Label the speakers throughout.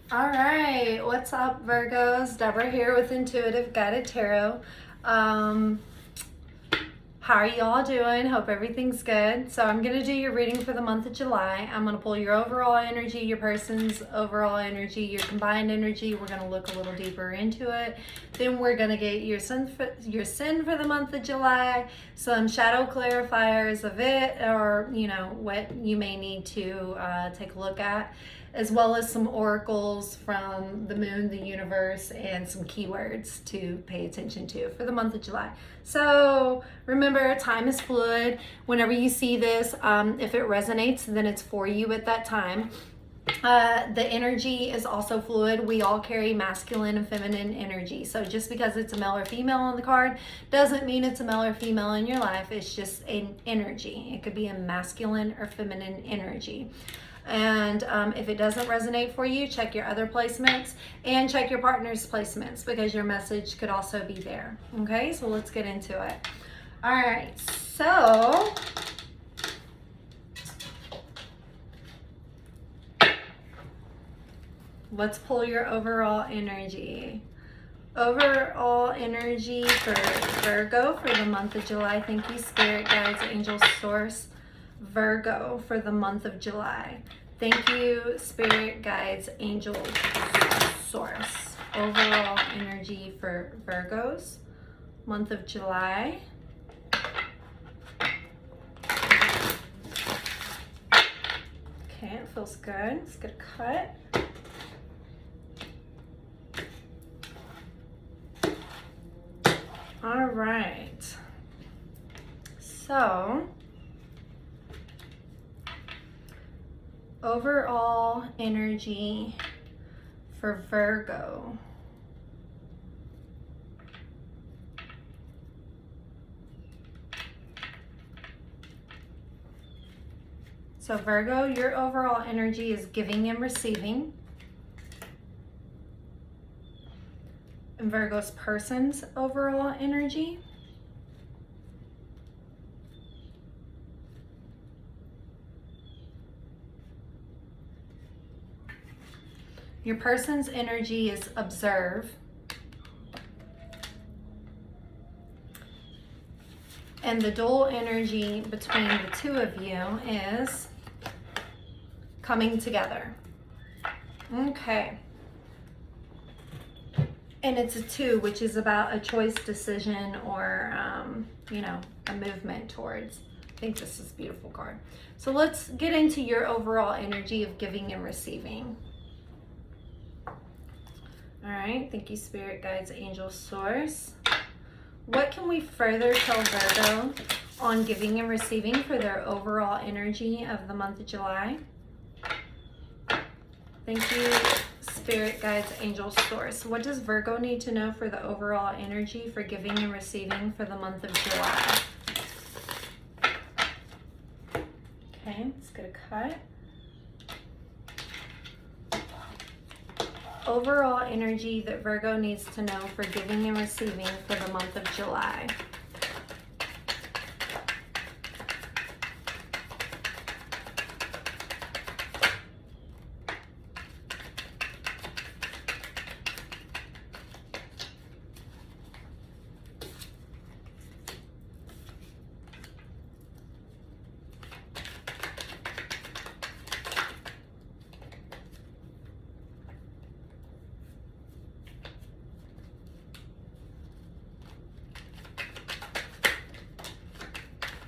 Speaker 1: All right, what's up, Virgos? Deborah here with Intuitive Guided Tarot. How are you all doing? Hope everything's good. So I'm going to do your reading for the month of July. I'm going to pull your overall energy, your person's overall energy, your combined energy. We're going to look a little deeper into it. Then we're going to get your sin for the month of July, some shadow clarifiers of it, or what you may need to take a look at, as well as some oracles from the moon, the universe, and some keywords to pay attention to for the month of July. So remember, time is fluid. Whenever you see this, if it resonates, then it's for you at that time. The energy is also fluid. We all carry masculine and feminine energy. So just because it's a male or female on the card doesn't mean it's a male or female in your life. It's just an energy. It could be a masculine or feminine energy. And if it doesn't resonate for you, check your other placements and check your partner's placements, because your message could also be there. Okay, so let's get into it. All right, so let's pull your overall energy. Overall energy for Virgo for the month of July. Thank you, Spirit Guides, Angel Source. Virgo for the month of July. Thank you, Spirit Guides, Angel Source. Overall energy for Virgos, month of July. Okay, it feels good. It's good cut. All right. So, overall energy for Virgo. So Virgo, your overall energy is giving and receiving. And Virgo's person's overall energy. Your person's energy is observe. And the dual energy between the two of you is coming together. Okay. And it's a 2, which is about a choice, decision, or, a movement towards. I think this is a beautiful card. So let's get into your overall energy of giving and receiving. All right, thank you, Spirit Guides, Angel Source. What can we further tell Virgo on giving and receiving for their overall energy of the month of July? Thank you, Spirit Guides, Angel Source. What does Virgo need to know for the overall energy for giving and receiving for the month of July? Okay, let's get a cut. Overall energy that Virgo needs to know for giving and receiving for the month of July.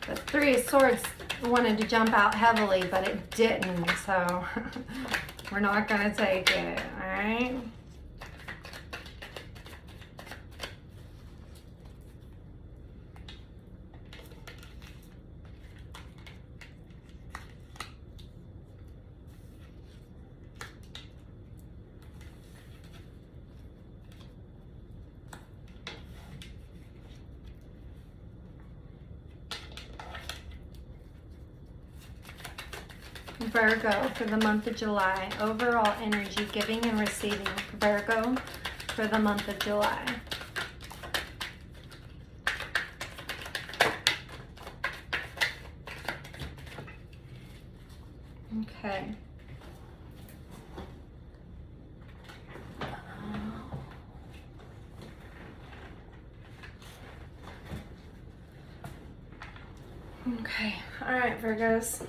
Speaker 1: The 3 of Swords wanted to jump out heavily, but it didn't, so we're not going to take it, all right? Virgo for the month of July. Overall energy, giving and receiving. Virgo for the month of July. Okay. Okay, all right, Virgos.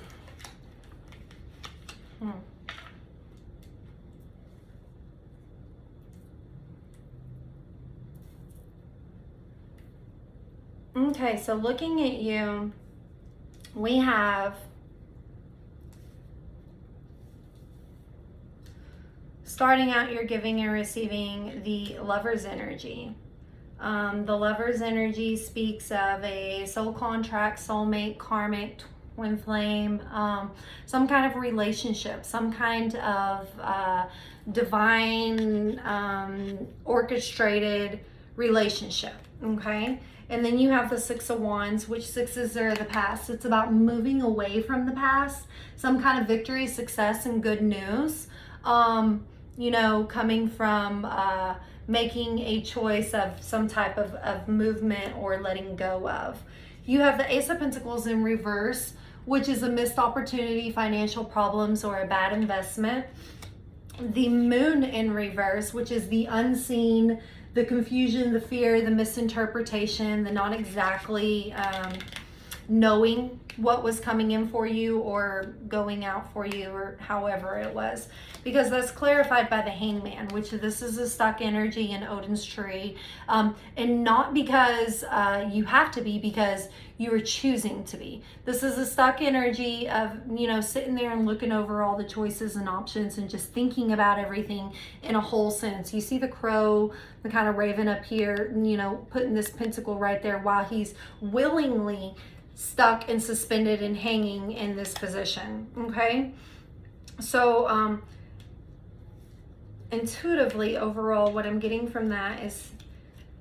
Speaker 1: Okay, so looking at you, we have starting out your giving and receiving the Lover's energy. The Lover's energy speaks of a soul contract, soulmate, karmic, twin flame, some kind of relationship, some kind of divine orchestrated relationship, okay? And then you have the Six of Wands, which sixes are the past. It's about moving away from the past, some kind of victory, success, and good news. Coming from making a choice of some type of movement or letting go of. You have the Ace of Pentacles in reverse, which is a missed opportunity, financial problems, or a bad investment. The Moon in reverse, which is the unseen, the confusion, the fear, the misinterpretation, the not exactly knowing what was coming in for you or going out for you, or however it was, because that's clarified by the Hangman, which this is a stuck energy in Odin's tree, and not because you have to be, because you are choosing to be. This is a stuck energy of sitting there and looking over all the choices and options and just thinking about everything in a whole sense. You see the crow, the kind of raven up here, putting this pentacle right there while he's willingly stuck and suspended and hanging in this position. Okay, so intuitively, overall, what I'm getting from that is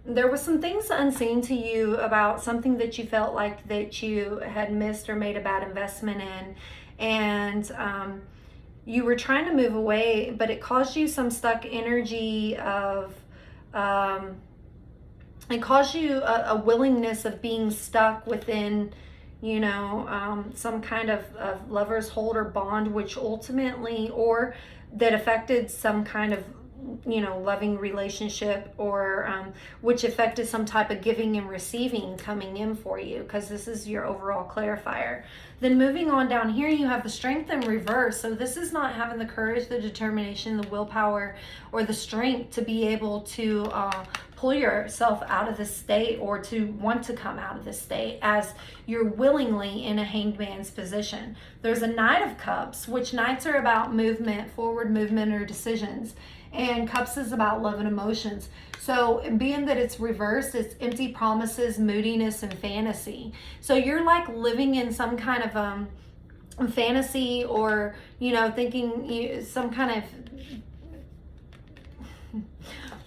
Speaker 1: there was some things unseen to you about something that you felt like that you had missed or made a bad investment in, and you were trying to move away, but it caused you some stuck energy of it caused you a willingness of being stuck within some kind of lover's hold or bond, which ultimately, or that affected some kind of loving relationship, or which affected some type of giving and receiving coming in for you, because this is your overall clarifier. Then moving on down here, you have the Strength in reverse. So this is not having the courage, the determination, the willpower, or the strength to be able to pull yourself out of this state, or to want to come out of this state, as you're willingly in a hanged man's position. There's a Knight of Cups, which Knights are about movement, forward movement, or decisions. And Cups is about love and emotions. So being that it's reversed, it's empty promises, moodiness, and fantasy. So you're like living in some kind of fantasy, or thinking some kind of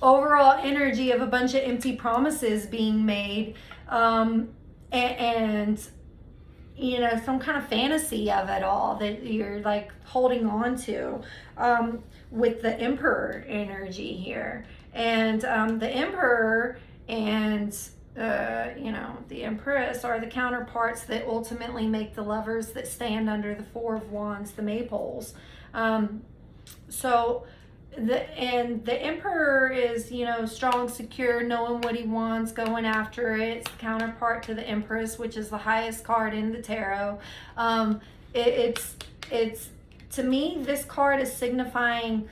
Speaker 1: overall energy of a bunch of empty promises being made, and some kind of fantasy of it all that you're like holding on to, with the Emperor energy here. And the Emperor and the Empress are the counterparts that ultimately make the lovers that stand under the Four of Wands, the maypoles. So the Emperor is strong, secure, knowing what he wants, going after it. It's the counterpart to the Empress, which is the highest card in the tarot. It's to me, this card is signifying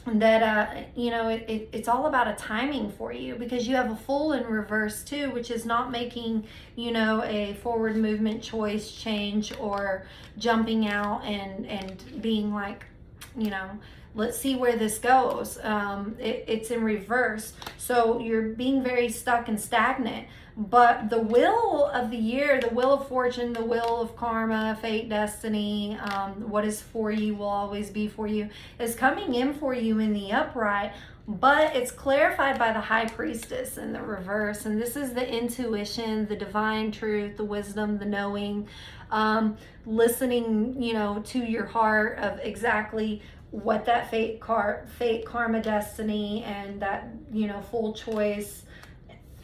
Speaker 1: that it's all about a timing for you, because you have a Fool in reverse too, which is not making a forward movement, choice, change, or jumping out and being like let's see where this goes. It's in reverse, so you're being very stuck and stagnant. But the wheel of the year, the wheel of fortune, the wheel of karma, fate, destiny, what is for you will always be for you, is coming in for you in the upright. But it's clarified by the High Priestess in the reverse. And this is the intuition, the divine truth, the wisdom, the knowing, listening, to your heart of exactly what that fate, karma, destiny, and that, full choice,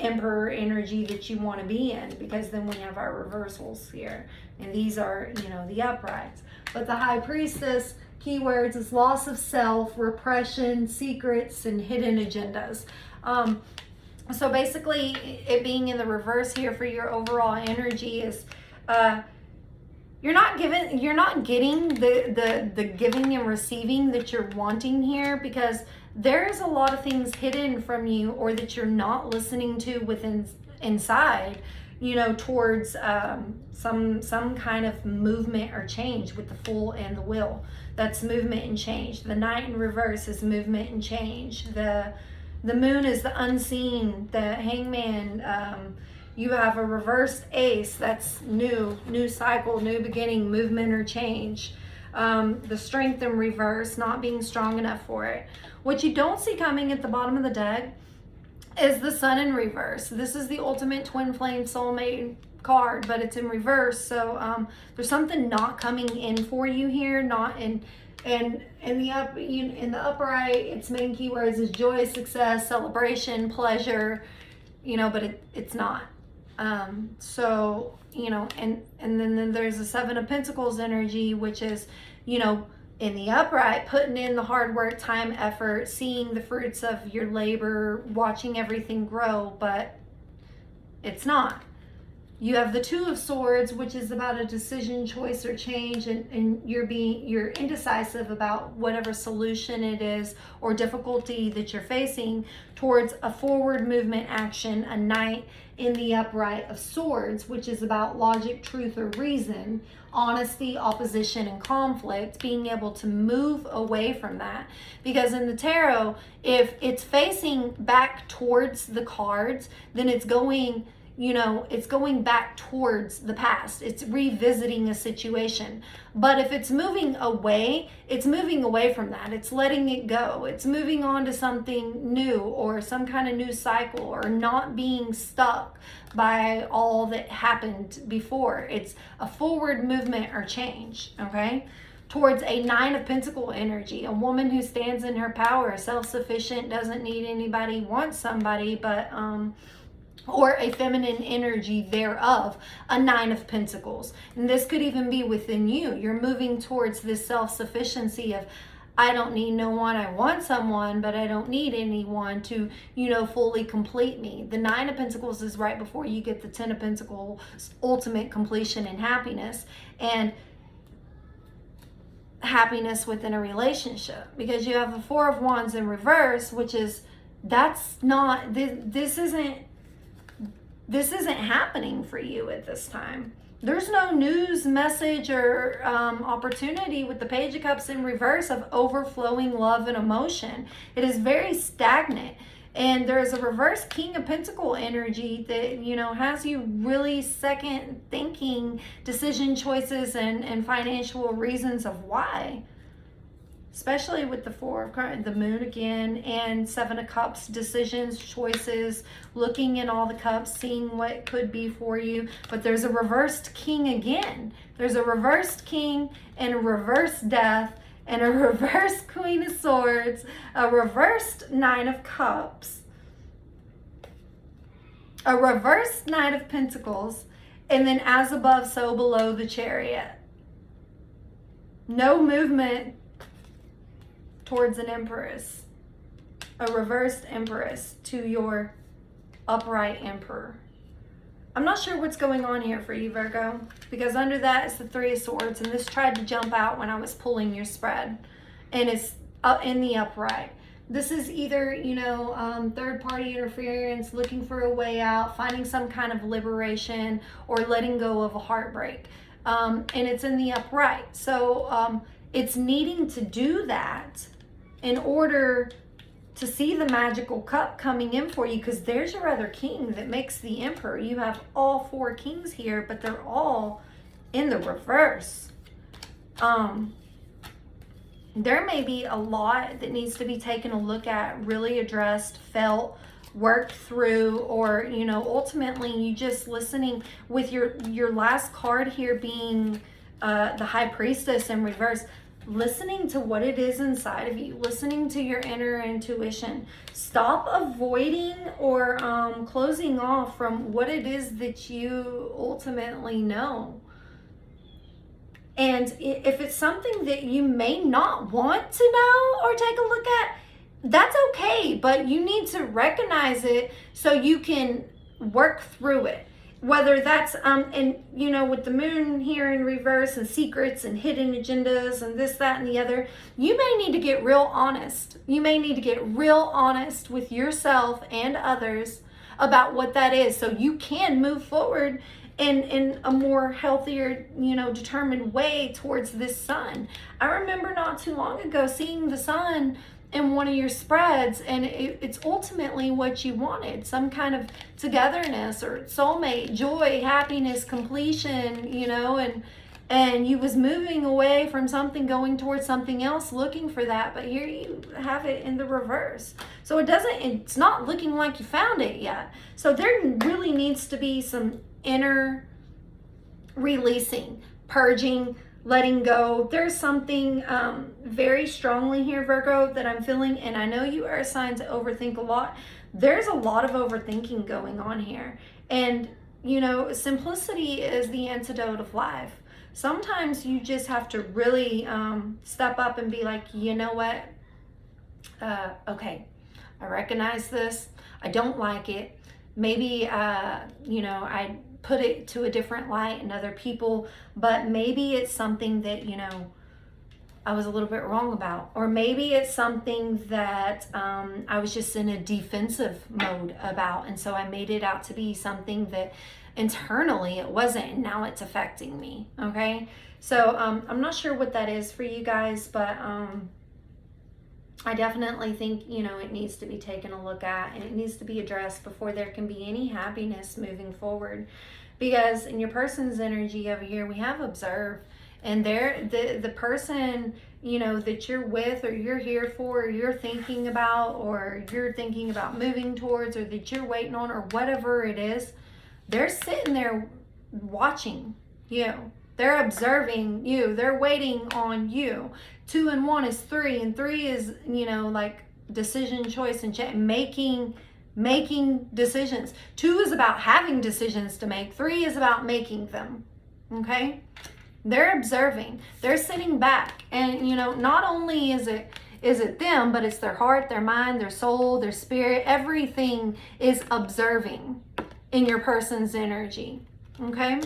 Speaker 1: Emperor energy that you want to be in, because then we have our reversals here, and these are the uprights. But the High Priestess, keywords is loss of self, repression, secrets, and hidden agendas. So basically, it being in the reverse here for your overall energy is you're not getting the giving and receiving that you're wanting here, because there's a lot of things hidden from you, or that you're not listening to within inside, towards some kind of movement or change with the Fool and the Wheel. That's movement and change. The Knight in reverse is movement and change. The Moon is the unseen. The Hangman, you have a reversed Ace. That's new cycle, new beginning, movement or change. The Strength in reverse, not being strong enough for it. What you don't see coming at the bottom of the deck is the Sun in reverse. This is the ultimate twin flame soulmate card, but it's in reverse. So there's something not coming in for you here, not in. And in the upright, its main keywords is joy, success, celebration, pleasure, but it's not. So, and then there's the Seven of Pentacles energy, which is, in the upright, putting in the hard work, time, effort, seeing the fruits of your labor, watching everything grow, but it's not. You have the Two of Swords, which is about a decision, choice, or change, and you're indecisive about whatever solution it is or difficulty that you're facing towards a forward movement action. A Knight in the upright of Swords, which is about logic, truth, or reason, honesty, opposition, and conflict, being able to move away from that. Because in the tarot, if it's facing back towards the cards, then it's going back towards the past. It's revisiting a situation. But if it's moving away from that. It's letting it go. It's moving on to something new, or some kind of new cycle, or not being stuck by all that happened before. It's a forward movement or change, okay? Towards a Nine of Pentacles energy, a woman who stands in her power, self-sufficient, doesn't need anybody, wants somebody, but or a feminine energy thereof, a Nine of Pentacles. And this could even be within you. You're moving towards this self-sufficiency of, I don't need no one, I want someone, but I don't need anyone to, fully complete me. The Nine of Pentacles is right before you get the Ten of Pentacles, ultimate completion and happiness. And happiness within a relationship, because you have the Four of Wands in reverse, which is, this isn't happening for you at this time. There's no news, message, or opportunity with the Page of Cups in reverse of overflowing love and emotion. It is very stagnant. And there's a reverse King of Pentacles energy that, has you really second thinking decision, choices, and financial reasons of why. Especially with the Four of Cups, the Moon again, and Seven of Cups, decisions, choices, looking in all the cups, seeing what could be for you. But there's a reversed King again. There's a reversed King and a reversed Death and a reversed Queen of Swords, a reversed Nine of Cups, a reversed Knight of Pentacles, and then as above, so below, the Chariot. No movement towards an Empress, a reversed Empress to your upright Emperor. I'm not sure what's going on here for you, Virgo, because under that is the Three of Swords, and this tried to jump out when I was pulling your spread, and it's in the upright. This is either, third-party interference, looking for a way out, finding some kind of liberation, or letting go of a heartbreak, and it's in the upright. So it's needing to do that in order to see the magical cup coming in for you, because there's your other king that makes the Emperor. You have all four kings here, but they're all in the reverse. There may be a lot that needs to be taken a look at, really addressed, felt, worked through, or, ultimately you just listening with your last card here being the High Priestess in reverse. Listening to what it is inside of you, listening to your inner intuition. Stop avoiding or closing off from what it is that you ultimately know. And if it's something that you may not want to know or take a look at, that's okay, but you need to recognize it so you can work through it. whether that's and you know, with the moon here in reverse and secrets and hidden agendas and this, that, and the other, you may need to get real honest. You may need to get real honest with yourself and others about what that is, so you can move forward in a more healthier, you know, determined way towards this sun. I remember not too long ago seeing the sun in one of your spreads, and it's ultimately what you wanted, some kind of togetherness or soulmate, joy, happiness, completion, you know, and you was moving away from something, going towards something else, looking for that, but here you have it in the reverse. So it's not looking like you found it yet. So there really needs to be some inner releasing, purging, letting go. There's something very strongly here, Virgo, that I'm feeling, and I know you are assigned to overthink a lot. There's a lot of overthinking going on here, and you know, simplicity is the antidote of life. Sometimes you just have to really step up and be like, you know what, okay, I recognize this, I don't like it, maybe you know, I put it to a different light in other people, but maybe it's something that, you know, I was a little bit wrong about, or maybe it's something that I was just in a defensive mode about, and so I made it out to be something that internally it wasn't, and now it's affecting me. Okay, so I'm not sure what that is for you guys, but I definitely think, you know, it needs to be taken a look at, and it needs to be addressed before there can be any happiness moving forward. Because in your person's energy over here, we have observe, and the person, you know, that you're with, or you're here for, or you're thinking about, or you're thinking about moving towards, or that you're waiting on, or whatever it is, they're sitting there watching you. They're observing you. They're waiting on you. 2 and 1 is 3, and 3 is, you know, like decision, choice, and making decisions. 2 is about having decisions to make. 3 is about making them. Okay? They're observing. They're sitting back, and you know, not only is it them, but it's their heart, their mind, their soul, their spirit. Everything is observing in your person's energy. Okay?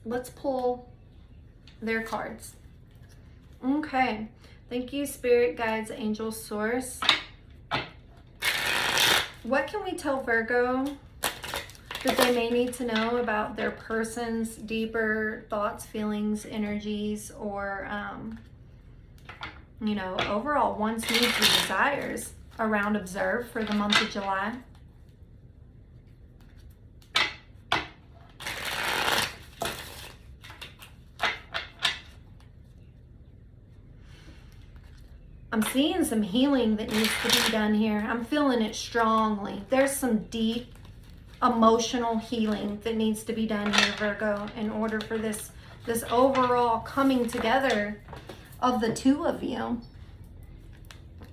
Speaker 1: Let's pull their cards. Okay. Thank you, Spirit, Guides, Angels, Source. What can we tell Virgo that they may need to know about their person's deeper thoughts, feelings, energies, or, you know, overall wants, needs, and desires around observe for the month of July? I'm seeing some healing that needs to be done here. I'm feeling it strongly. There's some deep emotional healing that needs to be done here, Virgo, in order for this overall coming together of the two of you.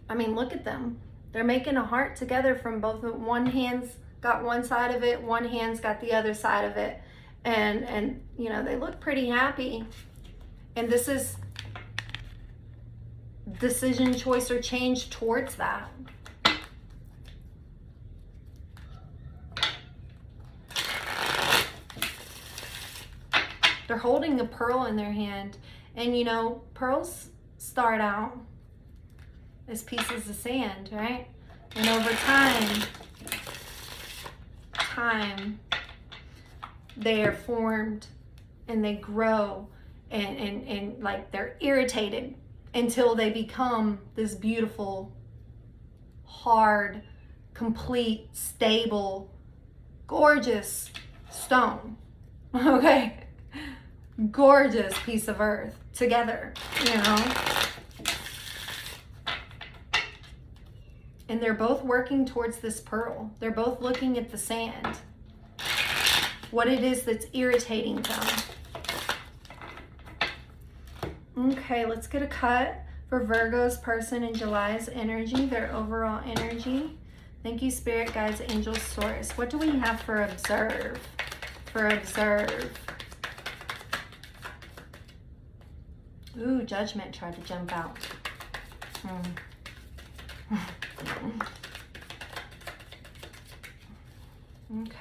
Speaker 1: I mean, look at them. They're making a heart together from both. One hand's got one side of it, one hand's got the other side of it. And you know, they look pretty happy. And this is decision, choice, or change towards that. They're holding a pearl in their hand, and you know, pearls start out as pieces of sand, right? And over time they are formed, and they grow, and like they're irritated until they become this beautiful, hard, complete, stable, gorgeous stone. Okay? Gorgeous piece of earth together, you know? And they're both working towards this pearl. They're both looking at the sand. What it is that's irritating them. Okay, let's get a cut for Virgo's person in July's energy, their overall energy. Thank you, Spirit, Guides, Angels, Source. What do we have for observe? For observe. Ooh, Judgment tried to jump out.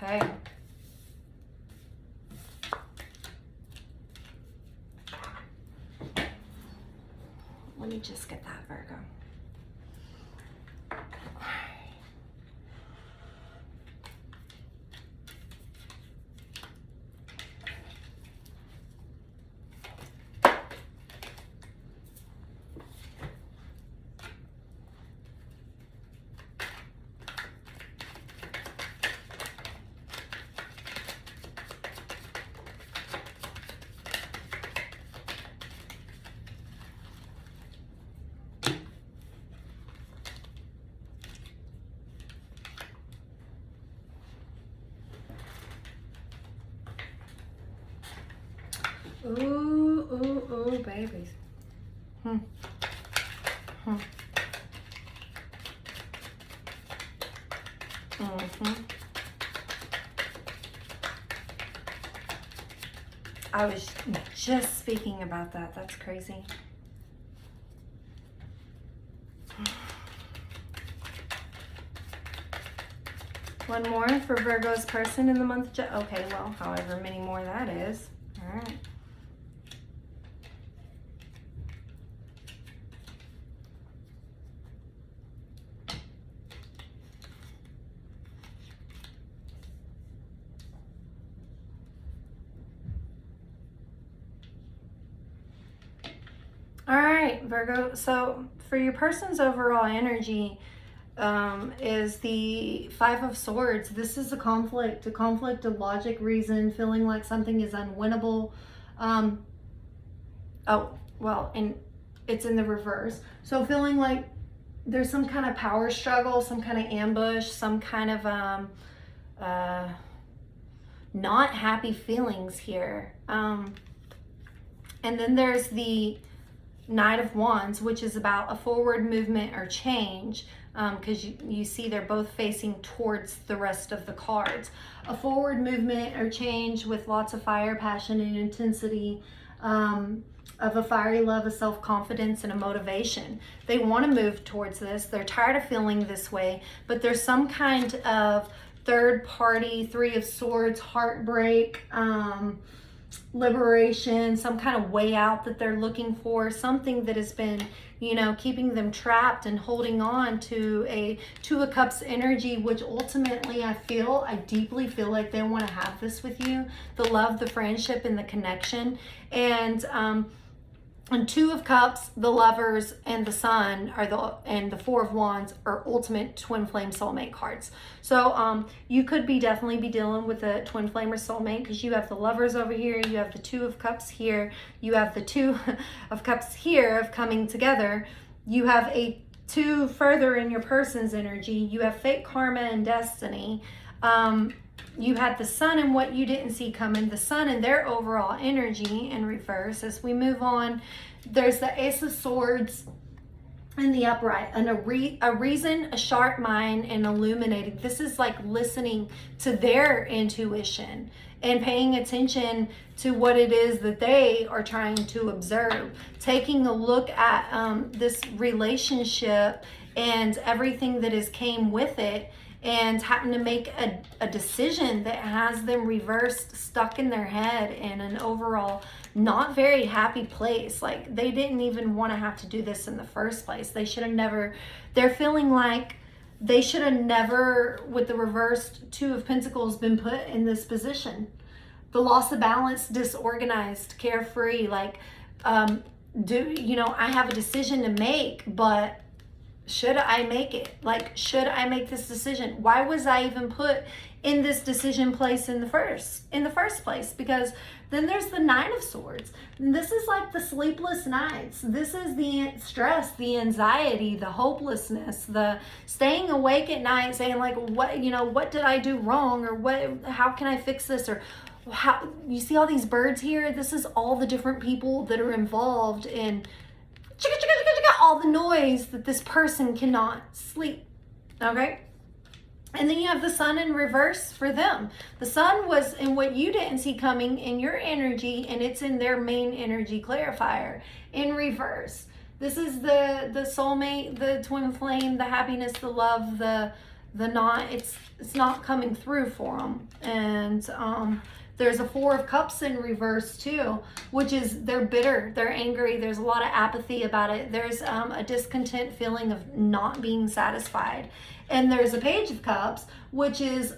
Speaker 1: Okay. Let me just get that, Virgo. Ooh, ooh, ooh, babies. Mm-hmm. I was just speaking about that. That's crazy. One more for Virgo's person in the month of July. Okay, well, however many more that is. All right. All right, Virgo. So for your person's overall energy is the Five of Swords. This is a conflict of logic, reason, feeling like something is unwinnable. Oh, well, and it's in the reverse. So feeling like there's some kind of power struggle, some kind of ambush, some kind of not happy feelings here. And then there's the Knight of Wands, which is about a forward movement or change, because you see they're both facing towards the rest of the cards. A forward movement or change with lots of fire, passion, and intensity, of a fiery love, a self-confidence, and a motivation. They want to move towards this. They're tired of feeling this way, but there's some kind of third party, Three of Swords, heartbreak, liberation, some kind of way out that they're looking for, something that has been, keeping them trapped and holding on to a Two of Cups energy, which ultimately I deeply feel like they want to have this with you, the love, the friendship, and the connection. And Two of Cups, the Lovers, and the Sun and the Four of Wands are ultimate twin flame soulmate cards. So you could definitely be dealing with a twin flame or soulmate, because you have the Lovers over here, you have the Two of Cups here, you have the Two of Cups here of coming together. You have a two further in your person's energy. You have fate, karma, and destiny. You had the Sun and what you didn't see coming, the Sun and their overall energy in reverse. As we move on, there's the Ace of Swords in the upright, and a reason, a sharp mind, and illuminating. This is like listening to their intuition and paying attention to what it is that they are trying to observe. Taking a look at this relationship and everything that has came with it, and having to make a decision that has them reversed, stuck in their head in an overall not very happy place. Like they didn't even want to have to do this in the first place. They should have never, they're feeling like they should have never, with the reversed Two of Pentacles, been put in this position. The loss of balance, disorganized, carefree, like, I have a decision to make, but should I make it? Like, should I make this decision? Why was I even put in this decision place in the first place? Because then there's the Nine of Swords. And this is like the sleepless nights. This is the stress, the anxiety, the hopelessness, the staying awake at night saying like, what did I do wrong? Or how can I fix this? Or how, you see all these birds here? This is all the different people that are involved in all the noise that this person cannot sleep. Okay? And then you have the Sun in reverse for them. The Sun was in what you didn't see coming in your energy, and it's in their main energy clarifier in reverse. This is the soulmate, the twin flame, the happiness, the love, the it's not coming through for them. And there's a Four of Cups in reverse too, which is they're bitter, they're angry, there's a lot of apathy about it. There's a discontent feeling of not being satisfied. And there's a Page of Cups, which is,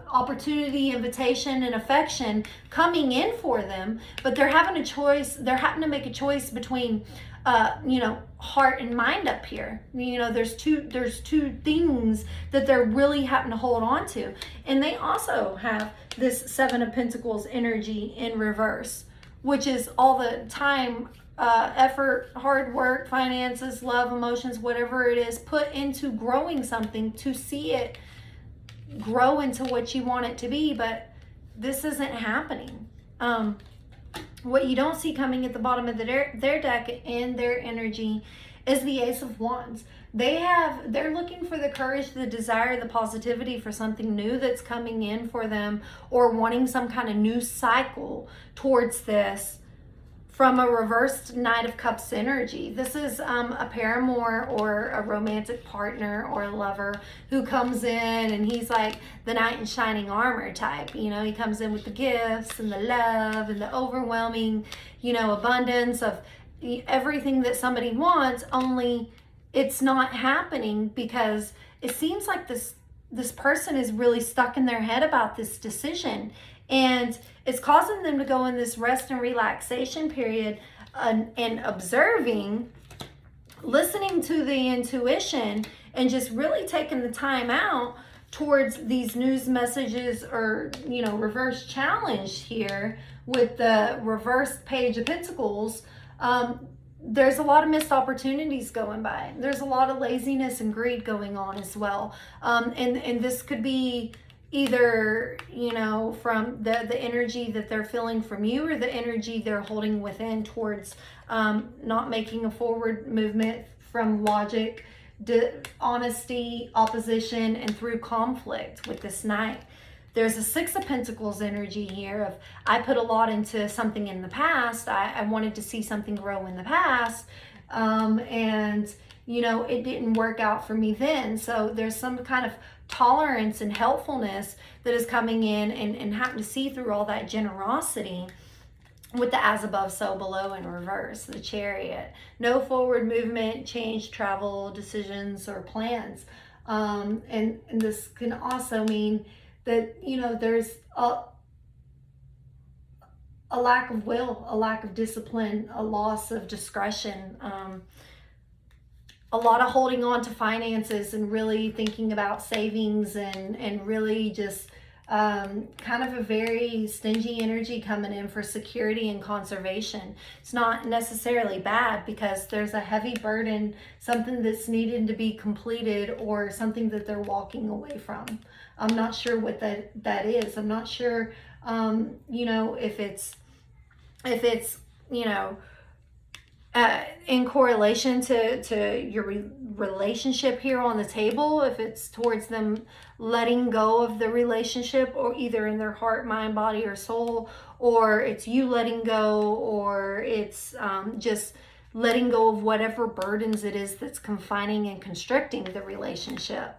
Speaker 1: opportunity, invitation, and affection coming in for them, but they're having to make a choice between heart and mind up here. There's two things that they're really having to hold on to. And they also have this Seven of Pentacles energy in reverse, which is all the time, effort, hard work, finances, love, emotions, whatever it is, put into growing something to see it grow into what you want it to be. But this isn't happening. What you don't see coming at the bottom of their deck in their energy is the Ace of Wands. They're looking for the courage, the desire, the positivity for something new that's coming in for them, or wanting some kind of new cycle towards this from a reversed Knight of Cups energy. This is a paramour or a romantic partner or a lover who comes in, and he's like the knight in shining armor type. He comes in with the gifts and the love and the overwhelming, abundance of everything that somebody wants, only it's not happening because it seems like this person is really stuck in their head about this decision. And it's causing them to go in this rest and relaxation period, and observing, listening to the intuition, and just really taking the time out towards these news messages or, reverse challenge here with the reversed Page of Pentacles. There's a lot of missed opportunities going by. There's a lot of laziness and greed going on as well. And this could be either, from the energy that they're feeling from you, or the energy they're holding within towards not making a forward movement from logic, honesty, opposition, and through conflict with this Knight. There's a Six of Pentacles energy here of, I put a lot into something in the past. I wanted to see something grow in the past. And, it didn't work out for me then. So there's some kind of tolerance and helpfulness that is coming in, and having to see through all that generosity with the As Above, So Below in reverse, the Chariot. No forward movement, change, travel, decisions, or plans. And this can also mean that, there's a lack of will, a lack of discipline, a loss of discretion, a lot of holding on to finances and really thinking about savings, and really just kind of a very stingy energy coming in for security and conservation. It's not necessarily bad, because there's a heavy burden, something that's needed to be completed, or something that they're walking away from. I'm not sure what that is. I'm not sure, if it's in correlation to your relationship here on the table, if it's towards them letting go of the relationship, or either in their heart, mind, body, or soul, or it's you letting go, or it's just letting go of whatever burdens it is that's confining and constricting the relationship.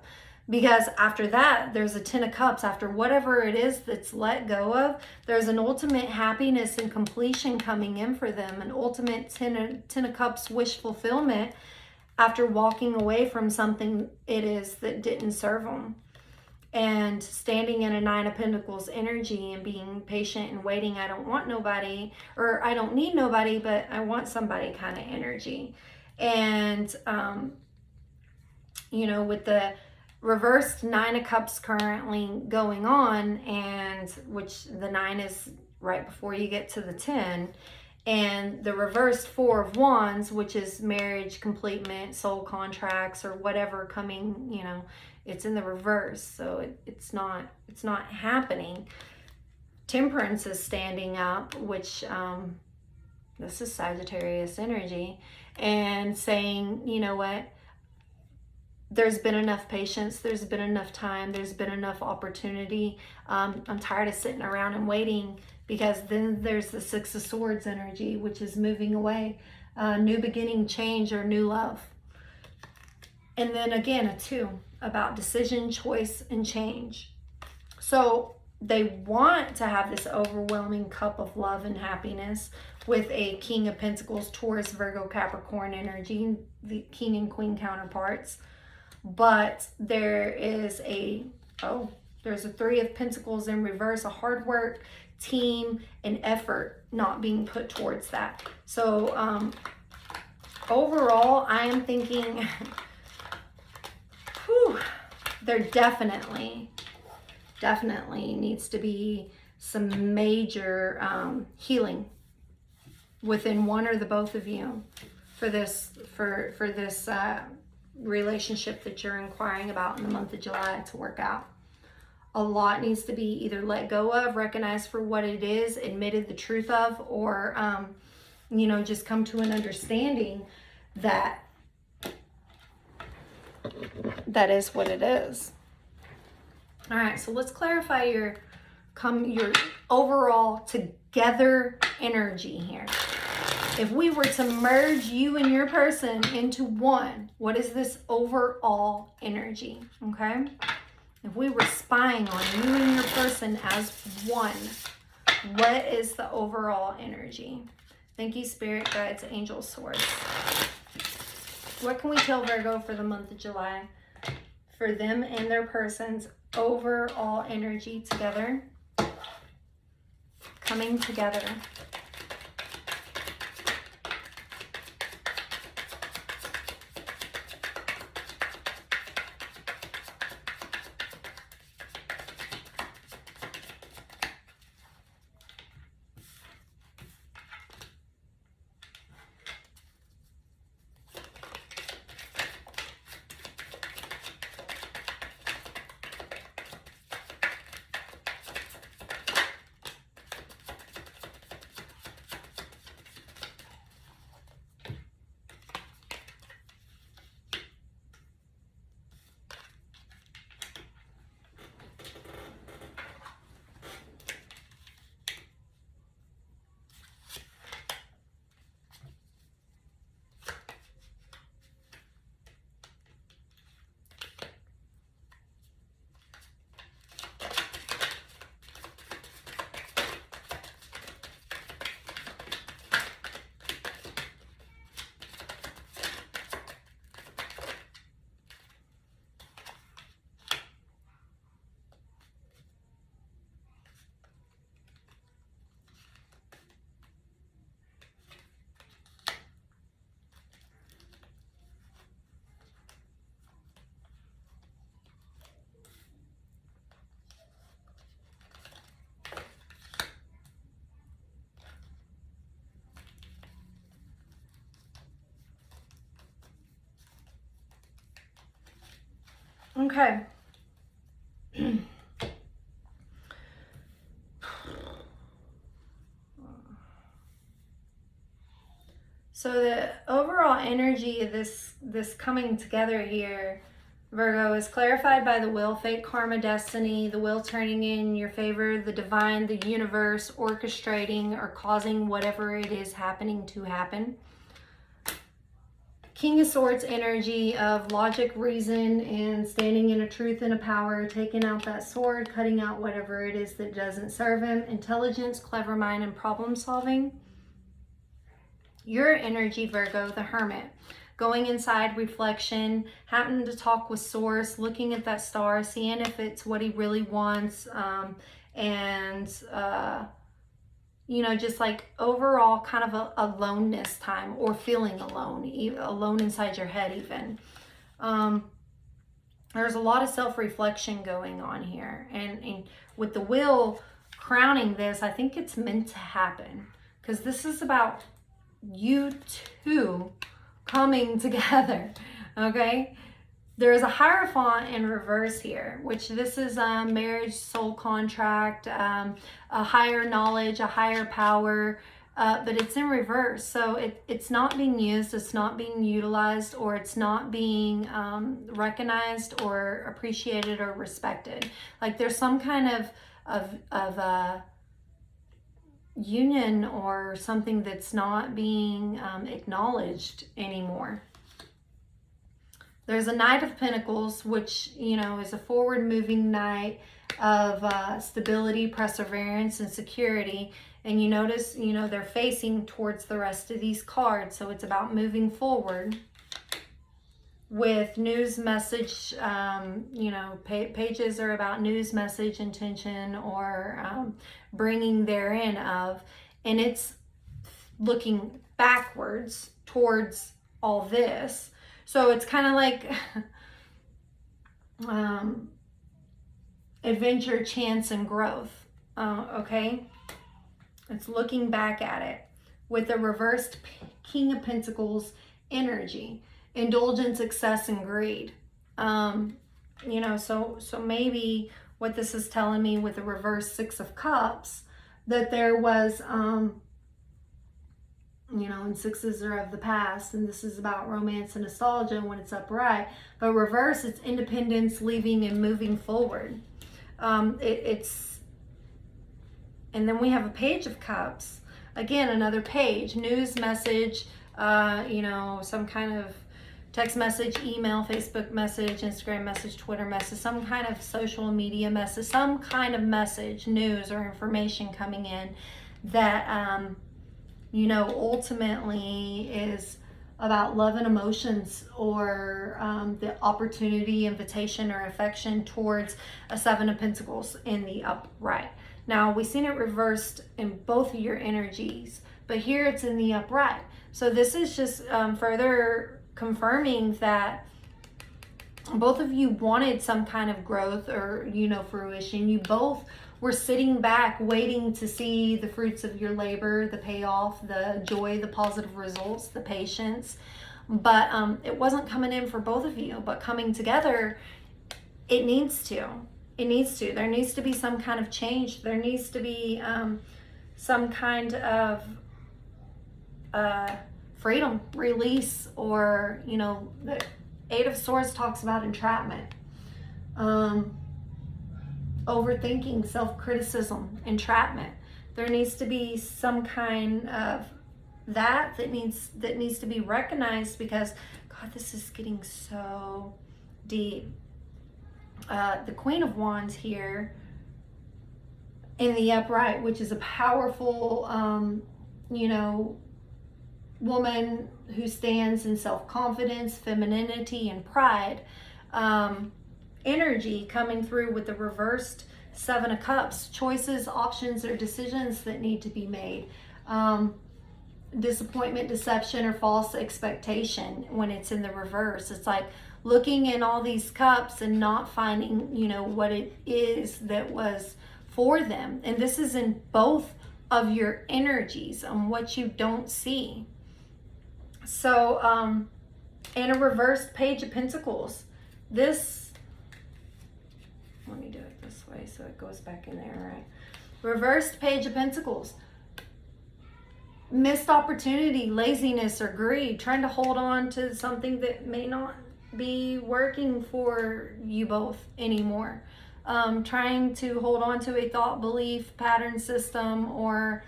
Speaker 1: Because after that, there's a Ten of Cups. After whatever it is that's let go of, there's an ultimate happiness and completion coming in for them. An ultimate Ten of Cups wish fulfillment after walking away from something it is that didn't serve them. And standing in a Nine of Pentacles energy and being patient and waiting. I don't want nobody, or I don't need nobody, but I want somebody kind of energy. And, with the reversed Nine of Cups currently going on, and which the 9 is right before you get to the 10, and the reversed Four of Wands, which is marriage, completement, soul contracts, or whatever coming, it's in the reverse, so it's not happening. Temperance is standing up, which this is Sagittarius energy, and saying, you know what, there's been enough patience, there's been enough time, there's been enough opportunity. I'm tired of sitting around and waiting, because then there's the Six of Swords energy, which is moving away, new beginning, change, or new love. And then again, a 2 about decision, choice, and change. So they want to have this overwhelming cup of love and happiness with a King of Pentacles, Taurus, Virgo, Capricorn energy, the King and Queen counterparts. But there is there's a Three of Pentacles in reverse, a hard work, team, and effort not being put towards that. So overall, I am thinking there definitely needs to be some major healing within one or the both of you for this relationship that you're inquiring about in the month of July to work out. A lot needs to be either let go of, recognized for what it is, admitted the truth of, or just come to an understanding that that is what it is. All right, so let's clarify your overall together energy here. If we were to merge you and your person into one, what is this overall energy? Okay? If we were spying on you and your person as one, what is the overall energy? Thank you, Spirit, Guides, Angels, Source. What can we tell Virgo for the month of July? For them and their person's overall energy together. Coming together. Okay. So the overall energy of this coming together here, Virgo, is clarified by the will, fate, karma, destiny, the will turning in your favor, the divine, the universe orchestrating or causing whatever it is happening to happen. King of Swords energy of logic, reason, and standing in a truth and a power, taking out that sword, cutting out whatever it is that doesn't serve him. Intelligence, clever mind, and problem solving. Your energy, Virgo, the Hermit. Going inside, reflection, happening to talk with Source, looking at that star, seeing if it's what he really wants, just like overall kind of a aloneness time, or feeling alone inside your head even. There's a lot of self-reflection going on here. And with the will crowning this, I think it's meant to happen. Because this is about you two coming together, okay? There is a Hierophant in reverse here, which this is a marriage, soul contract, a higher knowledge, a higher power, but it's in reverse. So it's not being used, it's not being utilized, or it's not being recognized or appreciated or respected. Like there's some kind of union or something that's not being acknowledged anymore. There's a Knight of Pentacles, which, you know, is a forward-moving knight of stability, perseverance, and security. And you notice, you know, they're facing towards the rest of these cards. So it's about moving forward with news, message, you know, pages are about news, message, intention, or bringing therein of. And it's looking backwards towards all this. So it's kind of like adventure, chance, and growth. Okay? It's looking back at it with the reversed King of Pentacles energy. Indulgence, excess, and greed. You know, so maybe what this is telling me with the reverse Six of Cups, that there was, you know, and sixes are of the past, and this is about romance and nostalgia when it's upright. But reverse, it's independence, leaving and moving forward. It's, and then we have a Page of Cups. Again, another page, news, message, you know, some kind of text message, email, Facebook message, Instagram message, Twitter message, some kind of social media message, some kind of message, news, or information coming in that, you know, ultimately is about love and emotions, or the opportunity, invitation, or affection towards a Seven of Pentacles in the upright. Now, we've seen it reversed in both of your energies, but here it's in the upright. So this is just further confirming that both of you wanted some kind of growth or, you know, fruition. You both were sitting back waiting to see the fruits of your labor, the payoff, the joy, the positive results, the patience. But it wasn't coming in for both of you. But coming together, it needs to. It needs to. There needs to be some kind of change. There needs to be some kind of freedom, release, or, you know, the Eight of Swords talks about entrapment, overthinking, self-criticism, entrapment. There needs to be some kind of that needs to be recognized, because God, this is getting so deep. The Queen of Wands here in the upright, which is a powerful, you know, woman who stands in self-confidence, femininity, and pride, energy coming through with the reversed Seven of Cups. Choices, options, or decisions that need to be made. Disappointment, deception, or false expectation when it's in the reverse. It's like looking in all these cups and not finding, you know, what it is that was for them. And this is in both of your energies on what you don't see. So, and a reversed Page of Pentacles. This, let me do it this way so it goes back in there, right? Reversed Page of Pentacles. Missed opportunity, laziness, or greed. Trying to hold on to something that may not be working for you both anymore. Trying to hold on to a thought, belief, pattern, system, or,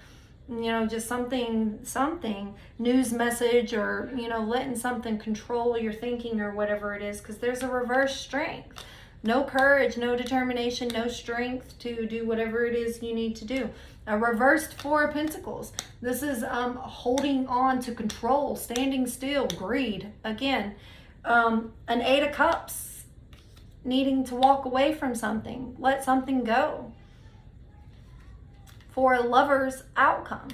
Speaker 1: you know, just something, news message, or, you know, letting something control your thinking or whatever it is, because there's a reverse strength. No courage, no determination, no strength to do whatever it is you need to do. A reversed Four of Pentacles. This is holding on to control, standing still, greed. Again, an Eight of Cups, needing to walk away from something, let something go for a lover's outcome.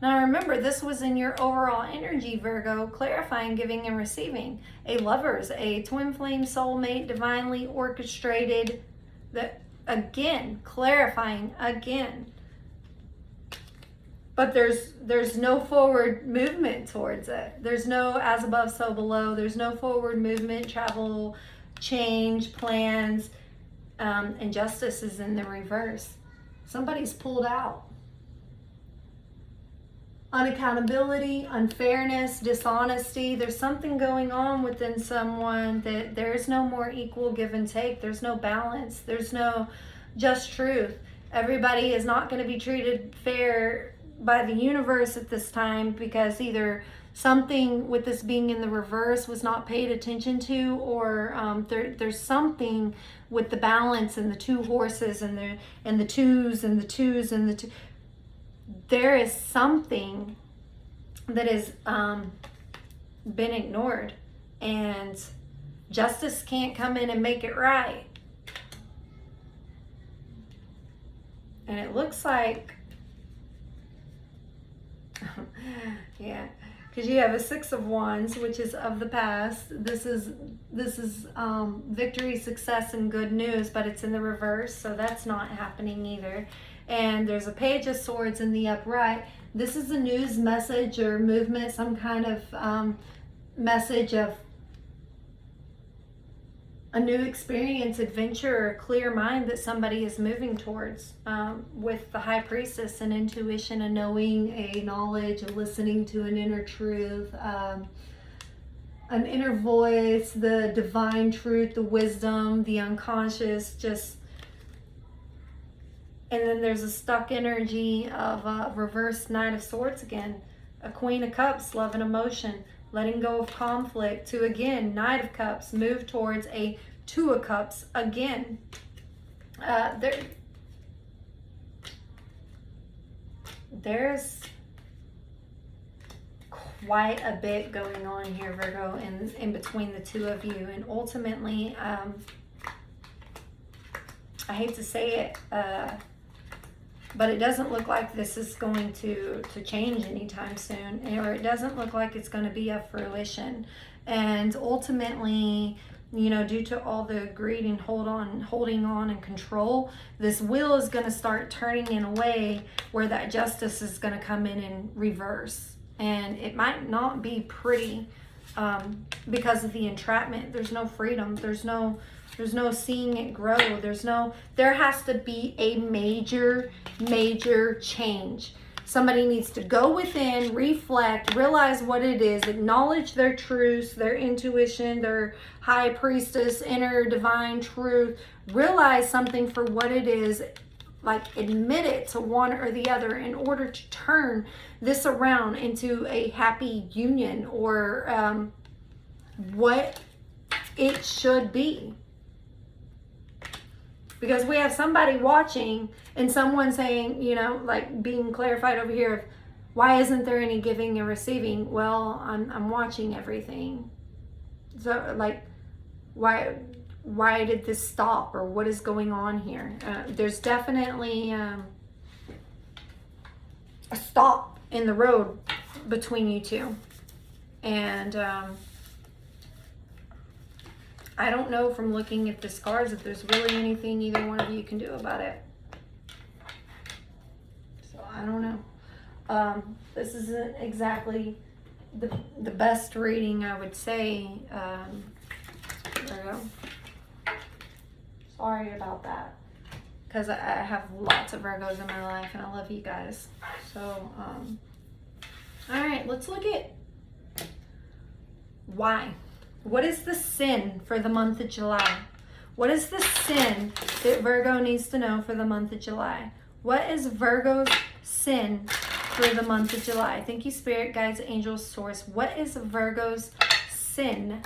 Speaker 1: Now remember, this was in your overall energy, Virgo, clarifying, giving, and receiving. A lover's, a twin flame, soulmate, divinely orchestrated, that, again, clarifying again. But there's no forward movement towards it. There's no as above, so below. There's no forward movement, travel, change, plans, and justice is in the reverse. Somebody's pulled out. Unaccountability, unfairness, dishonesty. There's something going on within someone that there's no more equal give and take. There's no balance. There's no just truth. Everybody is not going to be treated fair by the universe at this time, because either something with this being in the reverse was not paid attention to, or there's something with the balance and the two horses and the twos and the twos and the two. There is something that has been ignored, and justice can't come in and make it right. And it looks like, yeah, because you have a Six of Wands, which is of the past. This is victory, success, and good news, but it's in the reverse, so that's not happening either. And there's a Page of Swords in the upright. This is a news message or movement, some kind of message of a new experience, adventure, or clear mind that somebody is moving towards, with the High Priestess, and intuition, a knowing, a knowledge, a listening to an inner truth, an inner voice, the divine truth, the wisdom, the unconscious, just. And then there's a stuck energy of a reverse Knight of Swords again, a Queen of Cups, love and emotion, letting go of conflict, to again, Knight of Cups, move towards a Two of Cups again. There's quite a bit going on here, Virgo, in between the two of you. And ultimately, I hate to say it, but it doesn't look like this is going to change anytime soon, or it doesn't look like it's going to be a fruition. And ultimately, you know, due to all the greed and holding on and control, this wheel is going to start turning in a way where that justice is going to come in reverse. And it might not be pretty, because of the entrapment. There's no freedom. There's no seeing it grow. There has to be a major change. Somebody needs to go within, reflect, realize what it is, acknowledge their truths, their intuition, their High Priestess, inner divine truth, realize something for what it is, like admit it to one or the other, in order to turn this around into a happy union, or what it should be. Because we have somebody watching and someone saying, you know, like being clarified over here of, why isn't there any giving and receiving? Well, I'm watching everything. So like, why did this stop, or what is going on here? There's definitely a stop in the road between you two. And I don't know from looking at the cards if there's really anything either one of you can do about it. So I don't know. This isn't exactly the best reading, I would say. There we go. Sorry about that, because I have lots of Virgos in my life and I love you guys. So, all right, let's look at why. What is the sin for the month of July? What is the sin that Virgo needs to know for the month of July? What is Virgo's sin for the month of July? Thank you, Spirit, Guides, Angels, Source. What is Virgo's sin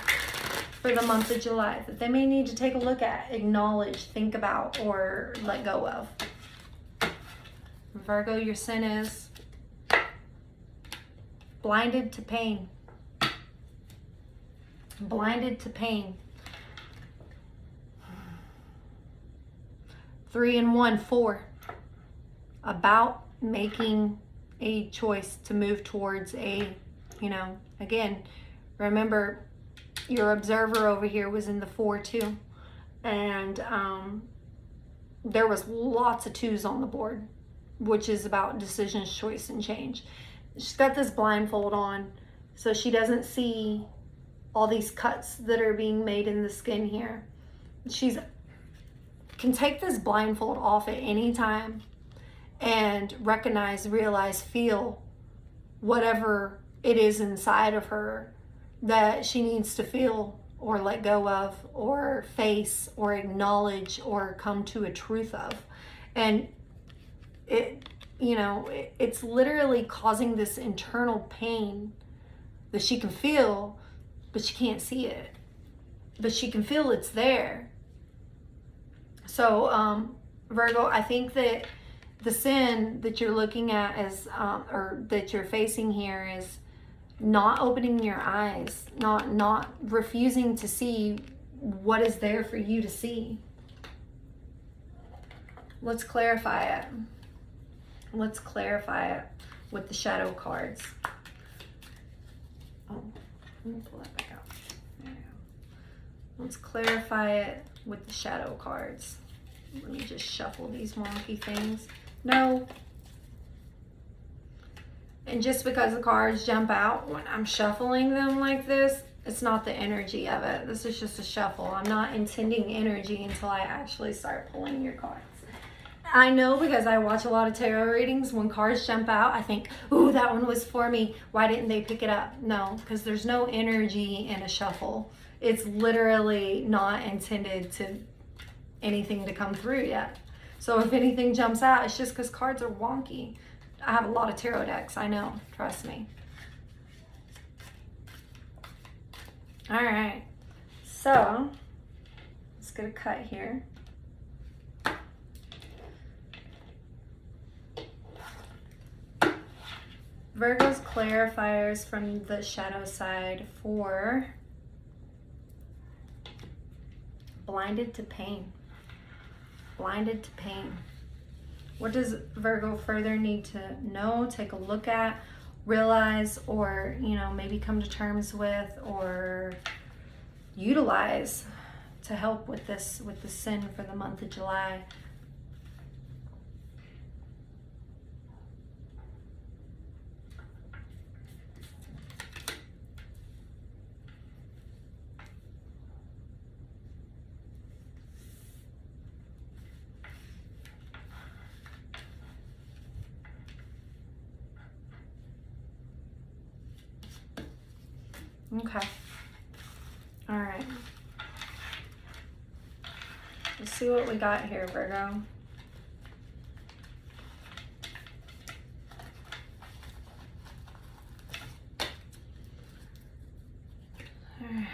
Speaker 1: for the month of July that they may need to take a look at, acknowledge, think about, or let go of? Virgo, your sin is blinded to pain. Blinded to pain. 3 and 1, 4. About making a choice to move towards a, you know, again, remember your observer over here was in the 4 too. And there was lots of 2s on the board, which is about decisions, choice, and change. She's got this blindfold on, so she doesn't see all these cuts that are being made in the skin here. She's can take this blindfold off at any time and recognize, realize, feel whatever it is inside of her that she needs to feel or let go of or face or acknowledge or come to a truth of. And it, you know, it's literally causing this internal pain that she can feel, but she can't see it. But she can feel it's there. So, Virgo, I think that the sin that you're looking at is, or that you're facing here, is not opening your eyes, not refusing to see what is there for you to see. Let's clarify it. Let's clarify it with the shadow cards. Oh, let me pull that back out. There we go. Let's clarify it with the shadow cards. Let me just shuffle these wonky things. No. And just because the cards jump out when I'm shuffling them like this, it's not the energy of it. This is just a shuffle. I'm not intending energy until I actually start pulling your cards. I know, because I watch a lot of tarot readings, when cards jump out, I think, ooh, that one was for me. Why didn't they pick it up? No, because there's no energy in a shuffle. It's literally not intended to anything to come through yet. So if anything jumps out, it's just because cards are wonky. I have a lot of tarot decks, I know, trust me. All right, so let's get a cut here. Virgo's clarifiers from the shadow side for blinded to pain. Blinded to pain. What does Virgo further need to know, take a look at, realize, or, you know, maybe come to terms with or utilize to help with this sin for the month of July? Okay. All right. Let's see what we got here, Virgo. All right.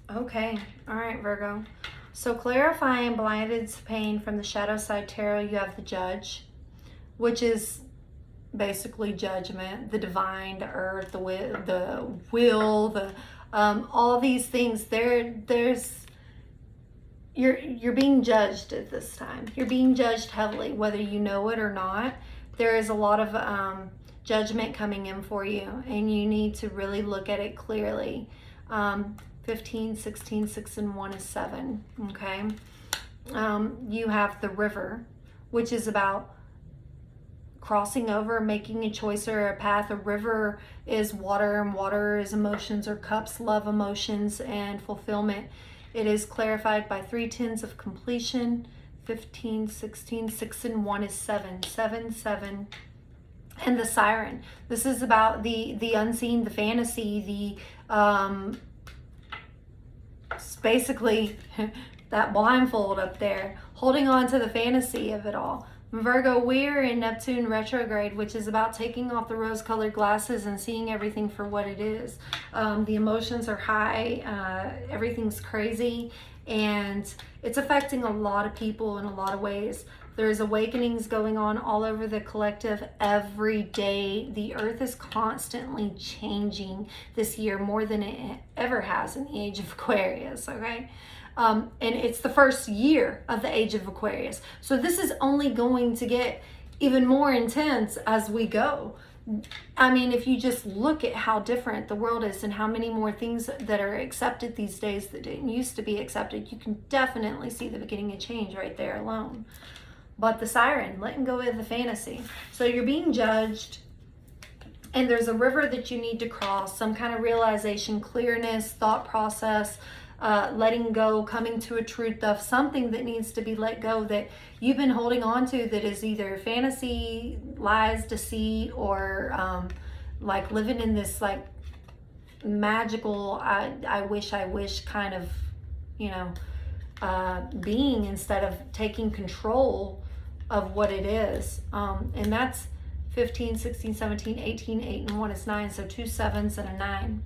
Speaker 1: Okay, all right, Virgo. So clarifying blinded to pain from the shadow side tarot, you have the Judge, which is basically judgment, the divine, the earth, the will, all these things. You're being judged at this time. You're being judged heavily, whether you know it or not. There is a lot of judgment coming in for you, and you need to really look at it clearly. 15, 16, 6 and 1 is 7, okay? You have the River, which is about crossing over, making a choice or a path. A river is water, and water is emotions or cups, love, emotions, and fulfillment. It is clarified by 3 tens of completion, 15, 16, 6 and 1 is 7, 7, 7. And the Siren. This is about the unseen, the fantasy, basically that blindfold up there, holding on to the fantasy of it all. Virgo, we're in Neptune retrograde, which is about taking off the rose-colored glasses and seeing everything for what it is. The emotions are high, everything's crazy, and it's affecting a lot of people in a lot of ways. There's awakenings going on all over the collective every day. The earth is constantly changing this year more than it ever has in the age of Aquarius, okay? And it's the first year of the age of Aquarius. So this is only going to get even more intense as we go. I mean, if you just look at how different the world is and how many more things that are accepted these days that didn't used to be accepted, you can definitely see the beginning of change right there alone. But the Siren, letting go of the fantasy. So you're being judged, and there's a river that you need to cross, some kind of realization, clearness, thought process, letting go, coming to a truth of something that needs to be let go that you've been holding on to, that is either fantasy, lies, deceit, or like living in this like magical I wish kind of you know, being instead of taking control of what it is. And that's 15, 16, 17, 18, 8 and 1 is 9. So 2 7s and a 9.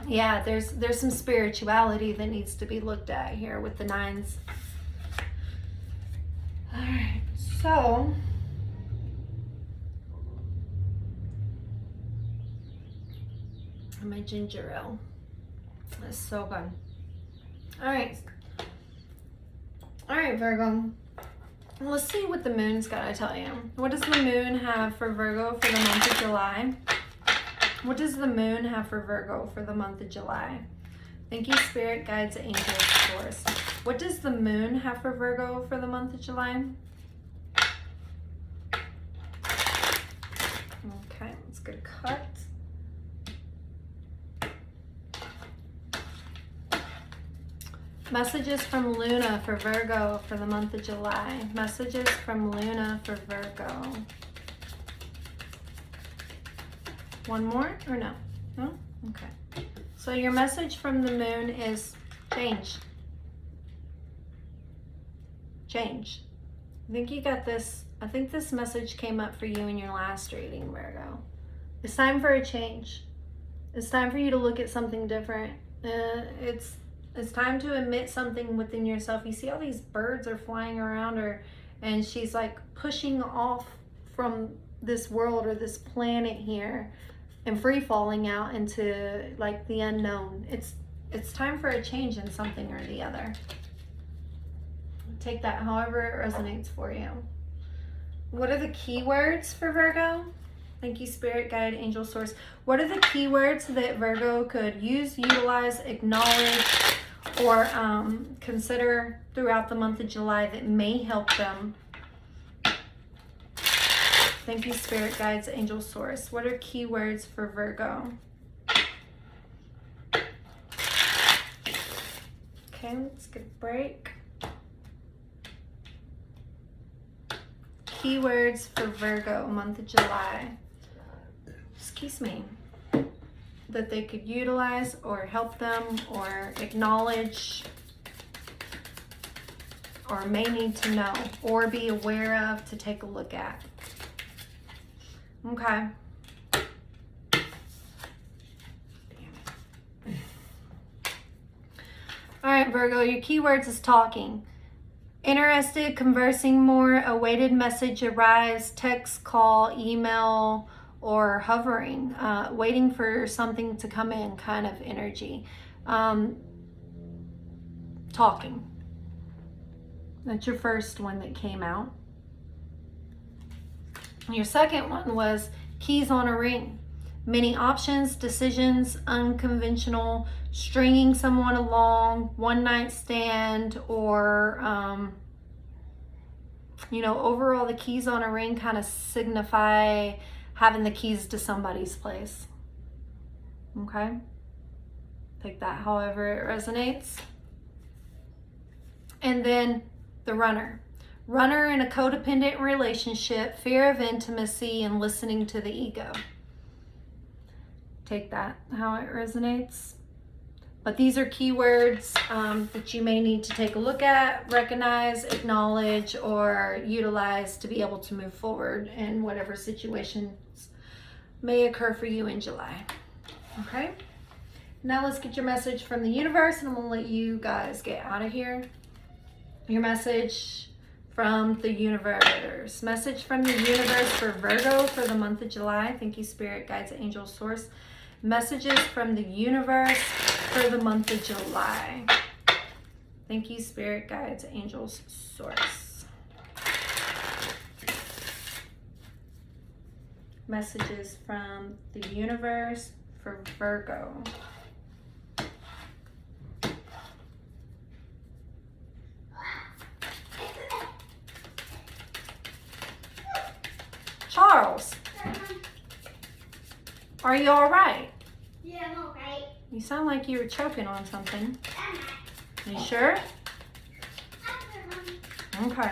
Speaker 1: Yeah, there's some spirituality that needs to be looked at here with the 9s. All right, so my ginger ale is so good. All right, Virgo. Let's see what the moon's got to tell you. What does the moon have for Virgo for the month of July? What does the moon have for Virgo for the month of July? Thank you, Spirit, Guides, Angels, Source. What does the moon have for Virgo for the month of July? Okay, let's get a cut. Messages from Luna for Virgo for the month of July. Messages from Luna for Virgo. One more or no? No? Okay. So your message from the moon is change. Change. I think you got this. I think this message came up for you in your last reading, Virgo. It's time for a change. It's time for you to look at something different. It's time to admit something within yourself. You see all these birds are flying around her, and she's like pushing off from this world or this planet here and free falling out into like the unknown. It's time for a change in something or the other. Take that however it resonates for you. What are the keywords for Virgo? Thank you, Spirit, Guide, Angel, Source. What are the keywords that Virgo could use, utilize, acknowledge, or consider throughout the month of July that may help them? Thank you, Spirit, Guides, Angel, Source. What are keywords for Virgo? Okay, let's get a break. Keywords for Virgo, month of July. Excuse me. That they could utilize or help them or acknowledge or may need to know or be aware of to take a look at. Okay. All right, Virgo, your keywords is talking. Interested, conversing more, awaited message arrives, text, call, email, or hovering, waiting for something to come in kind of energy. Talking. That's your first one that came out. Your second one was keys on a ring. Many options, decisions, unconventional, stringing someone along, one night stand, or, overall the keys on a ring kind of signify having the keys to somebody's place. Okay? Take that however it resonates. And then the runner. Runner in a codependent relationship, fear of intimacy, and listening to the ego. Take that how it resonates. But these are keywords that you may need to take a look at, recognize, acknowledge, or utilize to be able to move forward in whatever situations may occur for you in July. Okay? Now let's get your message from the universe, and I'm going to let you guys get out of here. Your message from the universe. Message from the universe for Virgo for the month of July. Thank you, Spirit, Guides, Angels, Source. Messages from the universe for the month of July. Thank you, Spirit, Guides, Angels, Source. Messages from the universe for Virgo. Charles, are you all right?
Speaker 2: Yeah, I'm all right.
Speaker 1: You sound like you were choking on something. Are you sure? Okay.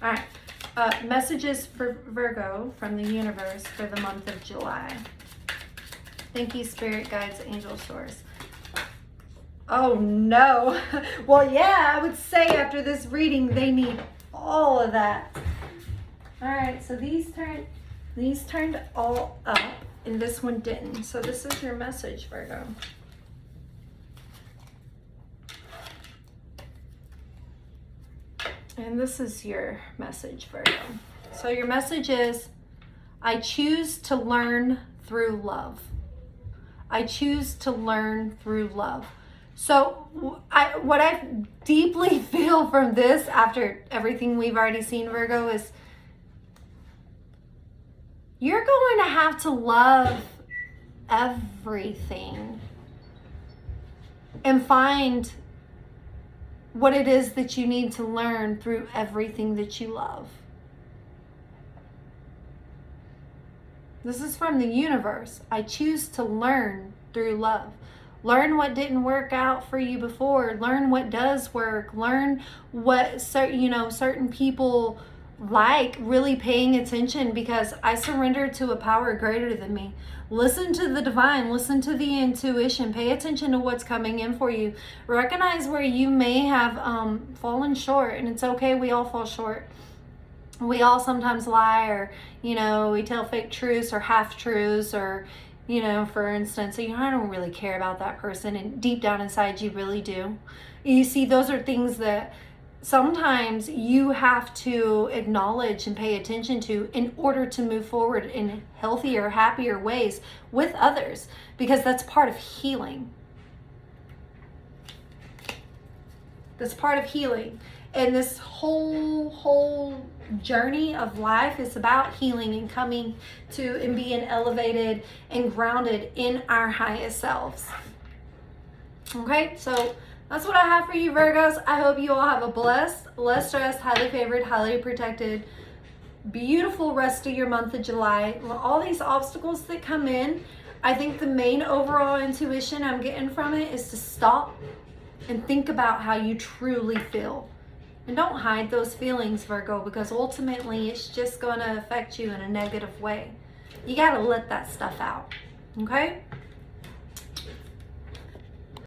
Speaker 1: All right. Messages for Virgo from the universe for the month of July. Thank you, Spirit, Guides, Angel, Source. Oh no. Well, yeah, I would say after this reading, they need all of that. All right, so these turned all up, and this one didn't. So this is your message, Virgo. And this is your message, Virgo. So your message is, I choose to learn through love. I choose to learn through love. So what I deeply feel from this, after everything we've already seen, Virgo, is you're going to have to love everything and find what it is that you need to learn through everything that you love. This is from the universe. I choose to learn through love. Learn what didn't work out for you before. Learn what does work. Learn what certain people like, really paying attention, because I surrender to a power greater than me. Listen to the divine, listen to the intuition, pay attention to what's coming in for you. Recognize where you may have fallen short, and it's okay, we all fall short. We all sometimes lie, or, we tell fake truths or half truths, or, for instance, I don't really care about that person, and deep down inside you really do. You see, those are things that sometimes you have to acknowledge and pay attention to in order to move forward in healthier, happier ways with others, because that's part of healing. That's part of healing. And this whole journey of life is about healing and coming to and being elevated and grounded in our highest selves. Okay, so that's what I have for you, Virgos. I hope you all have a blessed, less stressed, highly favored, highly protected, beautiful rest of your month of July. All these obstacles that come in, I think the main overall intuition I'm getting from it is to stop and think about how you truly feel. And don't hide those feelings, Virgo, because ultimately it's just going to affect you in a negative way. You got to let that stuff out. Okay?